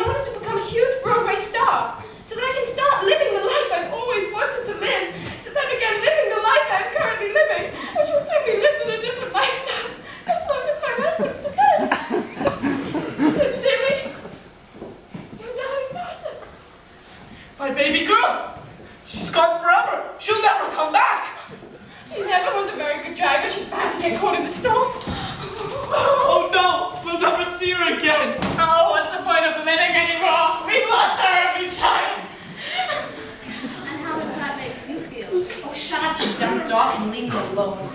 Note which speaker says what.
Speaker 1: order to become a huge Broadway star, so that I can start living the life I've always wanted to live, since I began living the life I'm currently living, which will soon be lived in a different lifestyle, as long as my life looks to live. Sincerely, your darling daughter.
Speaker 2: My baby girl! She's gone forever! She'll never come back!
Speaker 1: She never was a very good driver. She's bound to get caught in the storm.
Speaker 2: Oh no! We'll never see her again!
Speaker 1: Oh, what's the point of living anymore? We've lost our only child.
Speaker 3: And how does that make you feel?
Speaker 1: Oh, shut up, you dumb dog, and leave me alone.